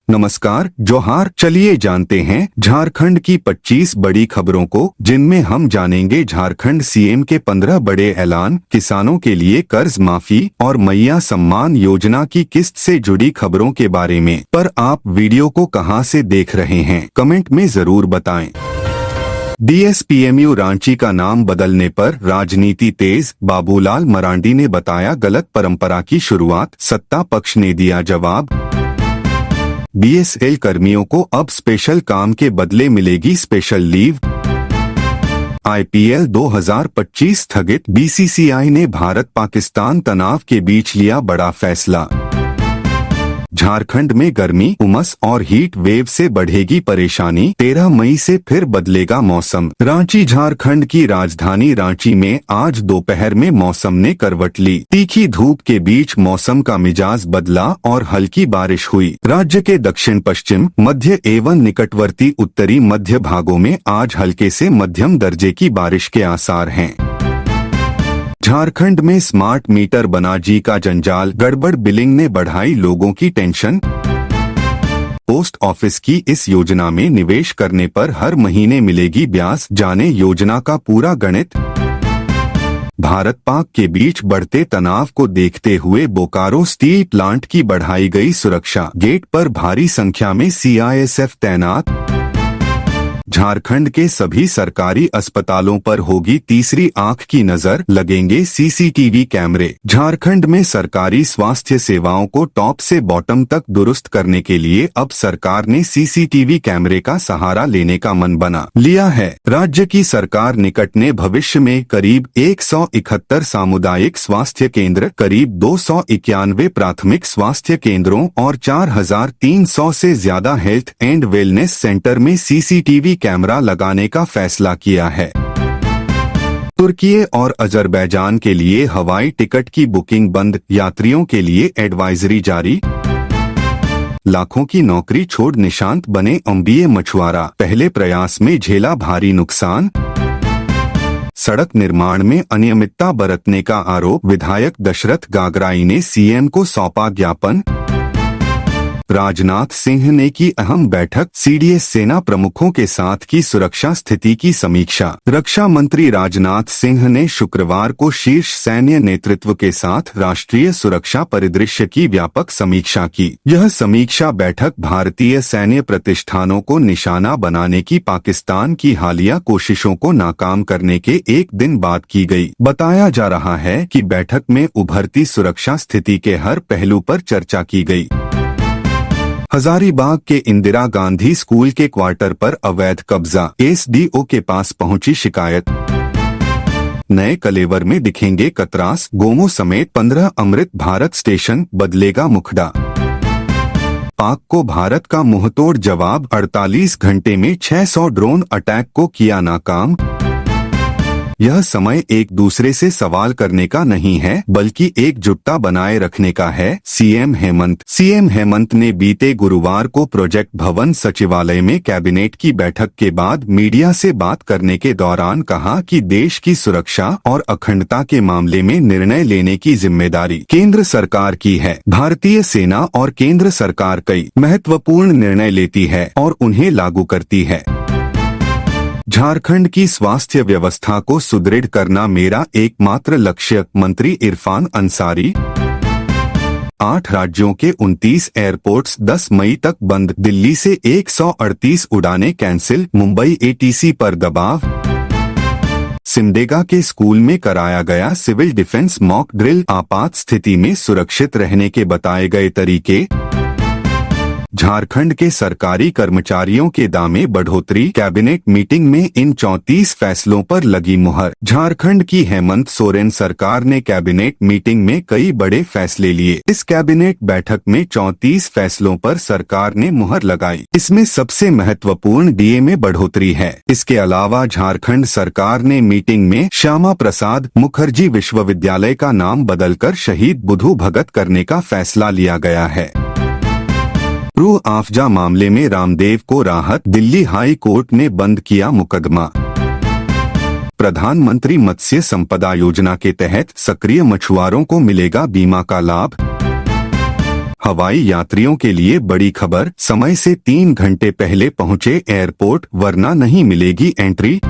नमस्कार, जोहार। चलिए जानते हैं झारखंड की 25 बड़ी खबरों को, जिनमें हम जानेंगे झारखंड सीएम के 15 बड़े ऐलान, किसानों के लिए कर्ज माफी और मैया सम्मान योजना की किस्त से जुड़ी खबरों के बारे में। पर आप वीडियो को कहां से देख रहे हैं, कमेंट में जरूर बताएं। डीएसपीएमयू रांची का नाम बदलने पर राजनीति तेज, बाबूलाल मरांडी ने बताया गलत परंपरा की शुरुआत, सत्ता पक्ष ने दिया जवाब। बीएसएल कर्मियों को अब स्पेशल काम के बदले मिलेगी स्पेशल लीव। आईपीएल 2025 स्थगित, बीसीसीआई ने भारत पाकिस्तान तनाव के बीच लिया बड़ा फैसला। झारखंड में गर्मी, उमस और हीट वेव से बढ़ेगी परेशानी, 13 मई से फिर बदलेगा मौसम। रांची झारखंड की राजधानी रांची में आज दोपहर में मौसम ने करवट ली। तीखी धूप के बीच मौसम का मिजाज बदला और हल्की बारिश हुई। राज्य के दक्षिण पश्चिम, मध्य एवं निकटवर्ती उत्तरी मध्य भागों में आज हल्के से मध्यम दर्जे की बारिश के आसार हैं। झारखंड में स्मार्ट मीटर बना जी का जंजाल, गड़बड़ बिलिंग ने बढ़ाई लोगों की टेंशन। पोस्ट ऑफिस की इस योजना में निवेश करने पर हर महीने मिलेगी ब्याज, जाने योजना का पूरा गणित। भारत पाक के बीच बढ़ते तनाव को देखते हुए बोकारो स्टील प्लांट की बढ़ाई गई सुरक्षा, गेट पर भारी संख्या में सीआईएसएफ तैनात। झारखंड के सभी सरकारी अस्पतालों पर होगी तीसरी आंख की नजर, लगेंगे सीसीटीवी कैमरे। झारखंड में सरकारी स्वास्थ्य सेवाओं को टॉप से बॉटम तक दुरुस्त करने के लिए अब सरकार ने सीसीटीवी कैमरे का सहारा लेने का मन बना लिया है। राज्य की सरकार निकट ने भविष्य में करीब 171 सामुदायिक स्वास्थ्य केंद्र, करीब 291 प्राथमिक स्वास्थ्य केंद्रों और 4300 से ज्यादा हेल्थ एंड वेलनेस सेंटर में सीसीटीवी कैमरा लगाने का फैसला किया है। तुर्की और अजरबैजान के लिए हवाई टिकट की बुकिंग बंद, यात्रियों के लिए एडवाइजरी जारी। लाखों की नौकरी छोड़ निशांत बने एमबीए मछुआरा, पहले प्रयास में झेला भारी नुकसान। सड़क निर्माण में अनियमितता बरतने का आरोप, विधायक दशरथ गागराई ने सीएम को सौंपा ज्ञापन। राजनाथ सिंह ने की अहम बैठक, सीडीएस सेना प्रमुखों के साथ की सुरक्षा स्थिति की समीक्षा। रक्षा मंत्री राजनाथ सिंह ने शुक्रवार को शीर्ष सैन्य नेतृत्व के साथ राष्ट्रीय सुरक्षा परिदृश्य की व्यापक समीक्षा की। यह समीक्षा बैठक भारतीय सैन्य प्रतिष्ठानों को निशाना बनाने की पाकिस्तान की हालिया कोशिशों को नाकाम करने के एक दिन बाद की गई। बताया जा रहा है कि बैठक में उभरती सुरक्षा स्थिति के हर पहलू पर चर्चा की गई। हजारीबाग के इंदिरा गांधी स्कूल के क्वार्टर पर अवैध कब्जा, एसडीओ के पास पहुंची शिकायत। नए कलेवर में दिखेंगे कतरास, गोमो समेत 15 अमृत भारत स्टेशन, बदलेगा मुखड़ा। पाक को भारत का मुंहतोड़ जवाब, 48 घंटे में 600 ड्रोन अटैक को किया नाकाम। यह समय एक दूसरे से सवाल करने का नहीं है, बल्कि एकजुटता बनाए रखने का है, सीएम हेमंत ने बीते गुरुवार को प्रोजेक्ट भवन सचिवालय में कैबिनेट की बैठक के बाद मीडिया से बात करने के दौरान कहा कि देश की सुरक्षा और अखंडता के मामले में निर्णय लेने की जिम्मेदारी केंद्र सरकार की है। भारतीय सेना और केंद्र सरकार कई महत्वपूर्ण निर्णय लेती है और उन्हें लागू करती है। झारखंड की स्वास्थ्य व्यवस्था को सुदृढ़ करना मेरा एकमात्र लक्ष्य, मंत्री इरफान अंसारी। 8 राज्यों के 29 एयरपोर्ट्स 10 मई तक बंद, दिल्ली से 138 उड़ानें कैंसिल, मुंबई एटीसी पर दबाव। सिमडेगा के स्कूल में कराया गया सिविल डिफेंस मॉक ड्रिल, आपात स्थिति में सुरक्षित रहने के बताए गए तरीके। झारखंड के सरकारी कर्मचारियों के दामे बढ़ोतरी, कैबिनेट मीटिंग में इन 34 फैसलों पर लगी मुहर। झारखंड की हेमंत सोरेन सरकार ने कैबिनेट मीटिंग में कई बड़े फैसले लिए। इस कैबिनेट बैठक में 34 फैसलों पर सरकार ने मुहर लगाई। इसमें सबसे महत्वपूर्ण डीए में बढ़ोतरी है। इसके अलावा झारखंड सरकार ने मीटिंग में श्यामा प्रसाद मुखर्जी विश्वविद्यालय का नाम बदलकर शहीद बुधू भगत करने का फैसला लिया गया है। रूह अफजा मामले में रामदेव को राहत, दिल्ली हाई कोर्ट ने बंद किया मुकदमा। प्रधानमंत्री मत्स्य संपदा योजना के तहत सक्रिय मछुआरों को मिलेगा बीमा का लाभ। हवाई यात्रियों के लिए बड़ी खबर, समय से 3 घंटे पहले पहुंचे एयरपोर्ट वरना नहीं मिलेगी एंट्री।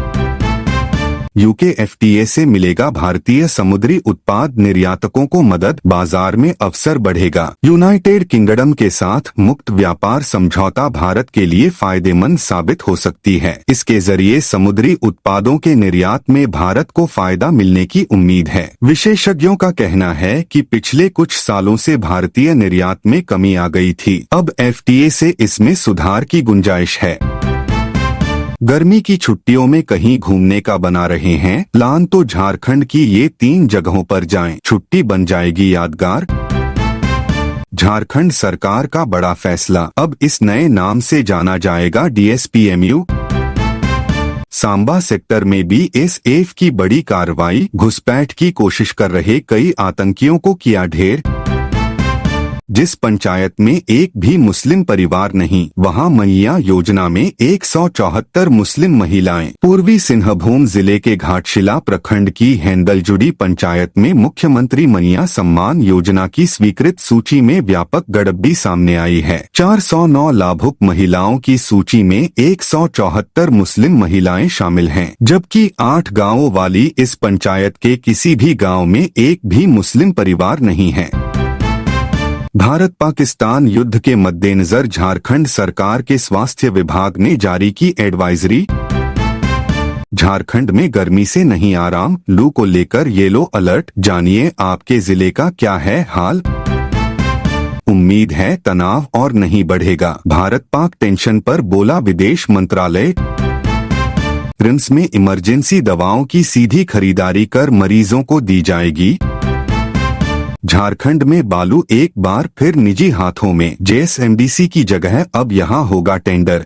यूके एफटीए से मिलेगा भारतीय समुद्री उत्पाद निर्यातकों को मदद, बाजार में अवसर बढ़ेगा। यूनाइटेड किंगडम के साथ मुक्त व्यापार समझौता भारत के लिए फायदेमंद साबित हो सकती है। इसके जरिए समुद्री उत्पादों के निर्यात में भारत को फायदा मिलने की उम्मीद है। विशेषज्ञों का कहना है कि पिछले कुछ सालों से भारतीय निर्यात में कमी आ गई थी, अब एफटीए से इसमें सुधार की गुंजाइश है। गर्मी की छुट्टियों में कहीं घूमने का बना रहे हैं प्लान तो झारखंड की ये 3 जगहों पर जाएं, छुट्टी बन जाएगी यादगार। झारखंड सरकार का बड़ा फैसला, अब इस नए नाम से जाना जाएगा डीएसपीएमयू। सांबा सेक्टर में बीएसएफ की बड़ी कार्रवाई, घुसपैठ की कोशिश कर रहे कई आतंकियों को किया ढेर। जिस पंचायत में एक भी मुस्लिम परिवार नहीं, वहां मैया योजना में 174 मुस्लिम महिलाएं। पूर्वी सिंहभूम जिले के घाटशिला प्रखंड की हैंदलजुड़ी पंचायत में मुख्यमंत्री मैया सम्मान योजना की स्वीकृत सूची में व्यापक गड़बड़ी सामने आई है। 409 लाभुक महिलाओं की सूची में 174 मुस्लिम महिलाएं शामिल हैं, जबकि 8 गाँवों वाली इस पंचायत के किसी भी गाँव में एक भी मुस्लिम परिवार नहीं है। भारत पाकिस्तान युद्ध के मद्देनजर झारखंड सरकार के स्वास्थ्य विभाग ने जारी की एडवाइजरी। झारखंड में गर्मी से नहीं आराम, लू को लेकर येलो अलर्ट, जानिए आपके जिले का क्या है हाल। उम्मीद है तनाव और नहीं बढ़ेगा, भारत पाक टेंशन पर बोला विदेश मंत्रालय। रिम्स में इमरजेंसी दवाओं की सीधी खरीदारी कर मरीजों को दी जाएगी। झारखंड में बालू एक बार फिर निजी हाथों में, जेएसएमडीसी की जगह अब यहां होगा टेंडर।